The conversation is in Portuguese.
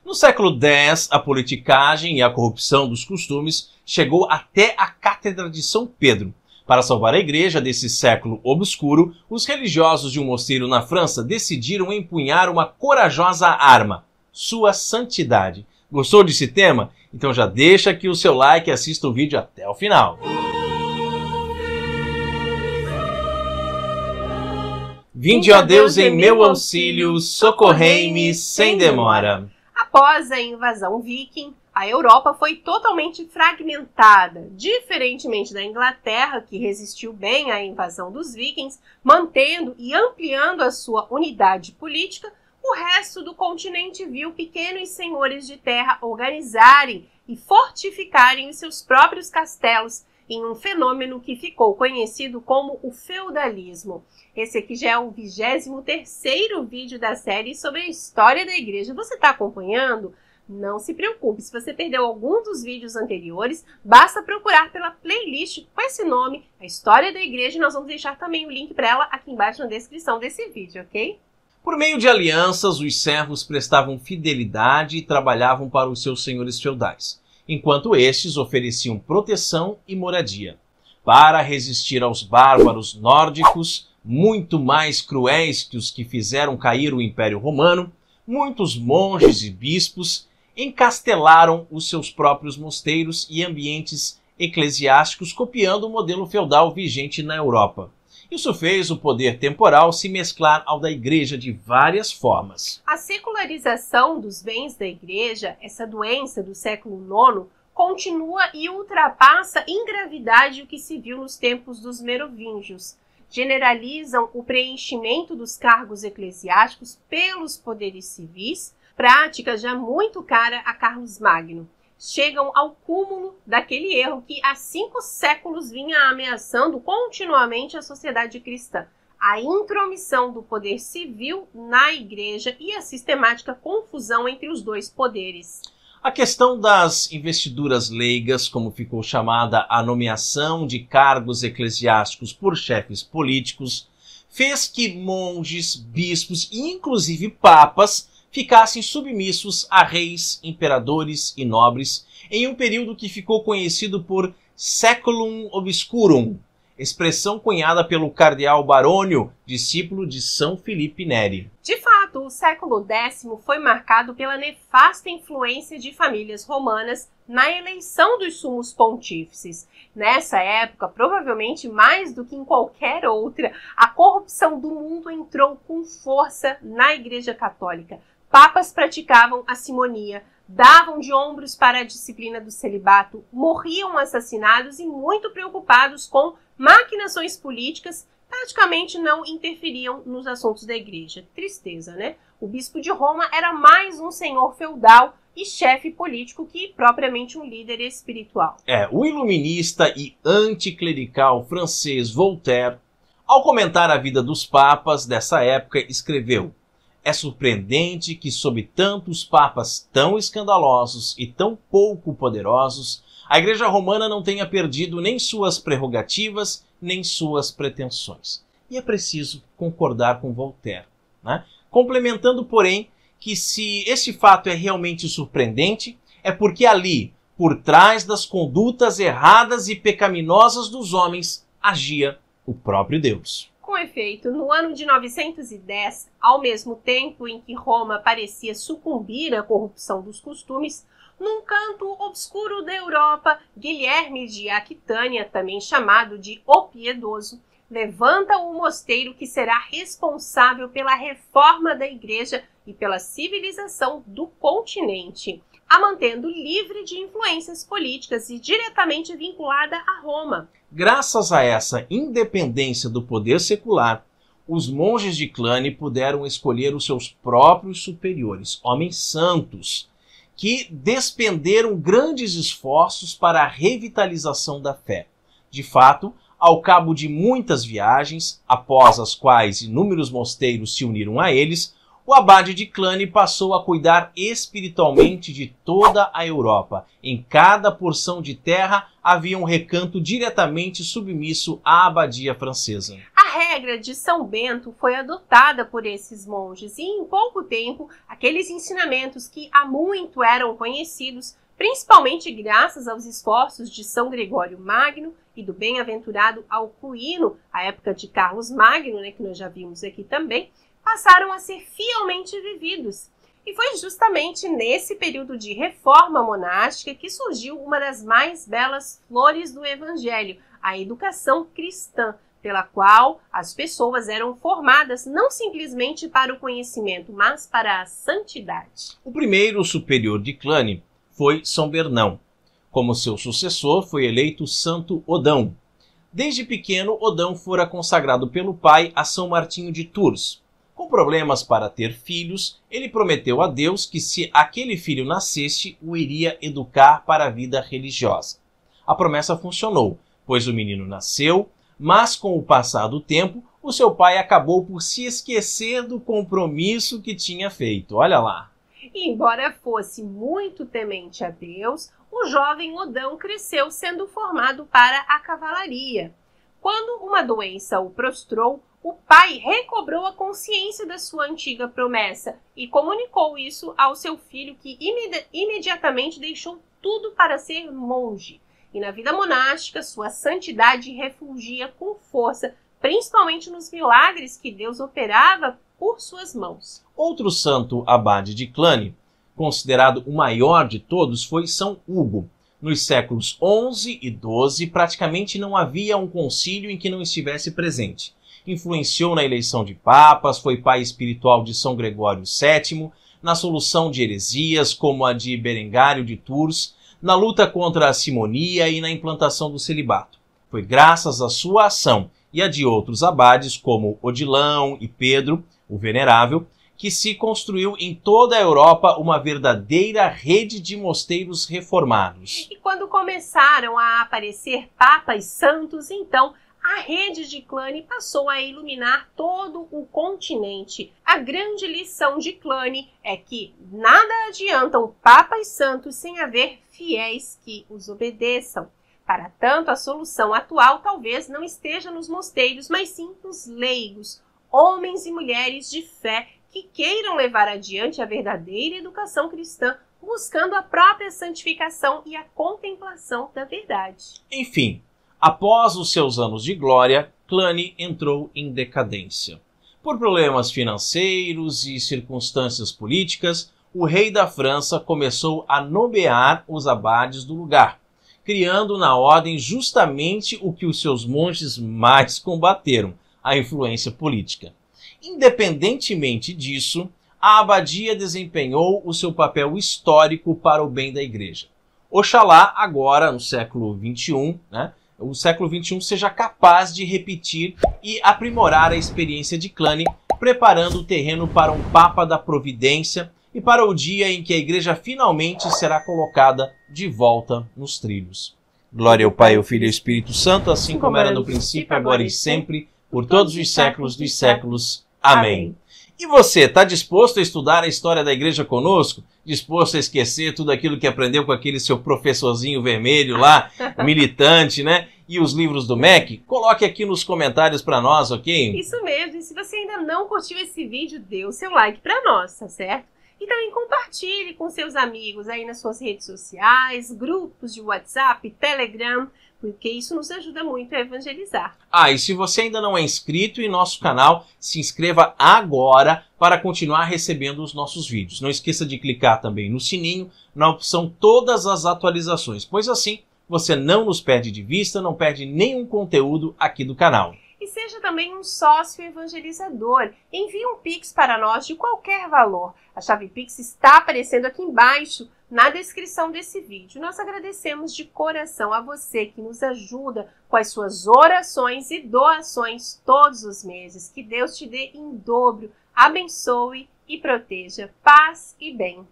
No século X, a politicagem e a corrupção dos costumes chegou até a Cátedra de São Pedro. Para salvar a igreja desse século obscuro, os religiosos de um mosteiro na França decidiram empunhar uma corajosa arma, sua santidade. Gostou desse tema? Então já deixa aqui o seu like e assista o vídeo até o final. Vinde, ó Deus, em meu auxílio, socorrei-me sem demora. Após a invasão viking, a Europa foi totalmente fragmentada. Diferentemente da Inglaterra, que resistiu bem à invasão dos vikings, mantendo e ampliando a sua unidade política, o resto do continente viu pequenos senhores de terra organizarem e fortificarem os seus próprios castelos em um fenômeno que ficou conhecido como o feudalismo. Esse aqui já é o 23º vídeo da série sobre a história da igreja. Você está acompanhando? Não se preocupe, se você perdeu algum dos vídeos anteriores, basta procurar pela playlist com esse nome, a história da igreja, e nós vamos deixar também o link para ela aqui embaixo na descrição desse vídeo, ok? Por meio de alianças, os servos prestavam fidelidade e trabalhavam para os seus senhores feudais, enquanto estes ofereciam proteção e moradia. Para resistir aos bárbaros nórdicos, muito mais cruéis que os que fizeram cair o Império Romano, muitos monges e bispos encastelaram os seus próprios mosteiros e ambientes eclesiásticos, copiando o modelo feudal vigente na Europa. Isso fez o poder temporal se mesclar ao da igreja de várias formas. A secularização dos bens da igreja, essa doença do século IX, continua e ultrapassa em gravidade o que se viu nos tempos dos merovingios. Generalizam o preenchimento dos cargos eclesiásticos pelos poderes civis, prática já muito cara a Carlos Magno. Chegam ao cúmulo daquele erro que há 5 séculos vinha ameaçando continuamente a sociedade cristã: a intromissão do poder civil na igreja e a sistemática confusão entre os dois poderes. A questão das investiduras leigas, como ficou chamada a nomeação de cargos eclesiásticos por chefes políticos, fez que monges, bispos e inclusive papas ficassem submissos a reis, imperadores e nobres em um período que ficou conhecido por Saeculum Obscurum, expressão cunhada pelo cardeal Barônio, discípulo de São Filipe Neri. De fato, o século X foi marcado pela nefasta influência de famílias romanas na eleição dos sumos pontífices. Nessa época, provavelmente mais do que em qualquer outra, a corrupção do mundo entrou com força na Igreja Católica. Papas praticavam a simonia, davam de ombros para a disciplina do celibato, morriam assassinados e muito preocupados com maquinações políticas, praticamente não interferiam nos assuntos da igreja. Tristeza, né? O bispo de Roma era mais um senhor feudal e chefe político que propriamente um líder espiritual. O iluminista e anticlerical francês Voltaire, ao comentar a vida dos papas dessa época, escreveu: "É surpreendente que, sob tantos papas tão escandalosos e tão pouco poderosos, a Igreja Romana não tenha perdido nem suas prerrogativas, nem suas pretensões." E é preciso concordar com Voltaire, né? Complementando, porém, que se esse fato é realmente surpreendente, é porque ali, por trás das condutas erradas e pecaminosas dos homens, agia o próprio Deus. Com efeito, no ano de 910, ao mesmo tempo em que Roma parecia sucumbir à corrupção dos costumes, num canto obscuro da Europa, Guilherme de Aquitânia, também chamado de O Piedoso, levanta o mosteiro que será responsável pela reforma da igreja e pela civilização do continente, a mantendo livre de influências políticas e diretamente vinculada a Roma. Graças a essa independência do poder secular, os monges de Cluny puderam escolher os seus próprios superiores, homens santos, que despenderam grandes esforços para a revitalização da fé. De fato, ao cabo de muitas viagens, após as quais inúmeros mosteiros se uniram a eles, o abade de Cluny passou a cuidar espiritualmente de toda a Europa. Em cada porção de terra havia um recanto diretamente submisso à abadia francesa. A A regra de São Bento foi adotada por esses monges e, em pouco tempo, aqueles ensinamentos que há muito eram conhecidos, principalmente graças aos esforços de São Gregório Magno e do bem-aventurado Alcuino, à época de Carlos Magno, que nós já vimos aqui também, passaram a ser fielmente vividos. E foi justamente nesse período de reforma monástica que surgiu uma das mais belas flores do Evangelho, a educação cristã, pela qual as pessoas eram formadas não simplesmente para o conhecimento, mas para a santidade. O primeiro superior de Cluny foi São Bernão. Como seu sucessor, foi eleito Santo Odão. Desde pequeno, Odão fora consagrado pelo pai a São Martinho de Tours. Com problemas para ter filhos, ele prometeu a Deus que, se aquele filho nascesse, o iria educar para a vida religiosa. A promessa funcionou, pois o menino nasceu, mas com o passar do tempo, o seu pai acabou por se esquecer do compromisso que tinha feito. Olha lá. E embora fosse muito temente a Deus, o jovem Odão cresceu sendo formado para a cavalaria. Quando uma doença o prostrou, o pai recobrou a consciência da sua antiga promessa e comunicou isso ao seu filho, que imediatamente deixou tudo para ser monge. E na vida monástica, sua santidade refulgia com força, principalmente nos milagres que Deus operava por suas mãos. Outro santo abade de Cluny, considerado o maior de todos, foi São Hugo. Nos séculos XI e XII, praticamente não havia um concílio em que não estivesse presente. Influenciou na eleição de papas, foi pai espiritual de São Gregório VII, na solução de heresias, como a de Berengário de Tours, na luta contra a simonia e na implantação do celibato. Foi graças à sua ação e a de outros abades, como Odilão e Pedro, o Venerável, que se construiu em toda a Europa uma verdadeira rede de mosteiros reformados. E quando começaram a aparecer papas santos, então a rede de Cluny passou a iluminar todo o continente. A grande lição de Cluny é que nada adiantam papas santos sem haver fiéis que os obedeçam. Para tanto, a solução atual talvez não esteja nos mosteiros, mas sim nos leigos, homens e mulheres de fé que queiram levar adiante a verdadeira educação cristã, buscando a própria santificação e a contemplação da verdade. Enfim, após os seus anos de glória, Cluny entrou em decadência. Por problemas financeiros e circunstâncias políticas, o rei da França começou a nomear os abades do lugar, criando na ordem justamente o que os seus monges mais combateram, a influência política. Independentemente disso, a abadia desempenhou o seu papel histórico para o bem da igreja. Oxalá agora, no século XXI, o século XXI seja capaz de repetir e aprimorar a experiência de Cluny, preparando o terreno para um Papa da Providência e para o dia em que a igreja finalmente será colocada de volta nos trilhos. Glória ao Pai, ao Filho e ao Espírito Santo, assim como era no princípio, agora e sempre, por todos os séculos dos séculos. Amém. E você, está disposto a estudar a história da igreja conosco? Disposto a esquecer tudo aquilo que aprendeu com aquele seu professorzinho vermelho lá, militante, e os livros do MEC? Coloque aqui nos comentários para nós, ok? Isso mesmo. E se você ainda não curtiu esse vídeo, dê o seu like para nós, tá certo? E também compartilhe com seus amigos aí nas suas redes sociais, grupos de WhatsApp, Telegram, porque isso nos ajuda muito a evangelizar. E se você ainda não é inscrito em nosso canal, se inscreva agora para continuar recebendo os nossos vídeos. Não esqueça de clicar também no sininho, na opção Todas as Atualizações, pois assim você não nos perde de vista, não perde nenhum conteúdo aqui do canal. E seja também um sócio evangelizador. Envie um Pix para nós de qualquer valor. A chave Pix está aparecendo aqui embaixo na descrição desse vídeo. Nós agradecemos de coração a você que nos ajuda com as suas orações e doações todos os meses. Que Deus te dê em dobro, abençoe e proteja. Paz e bem.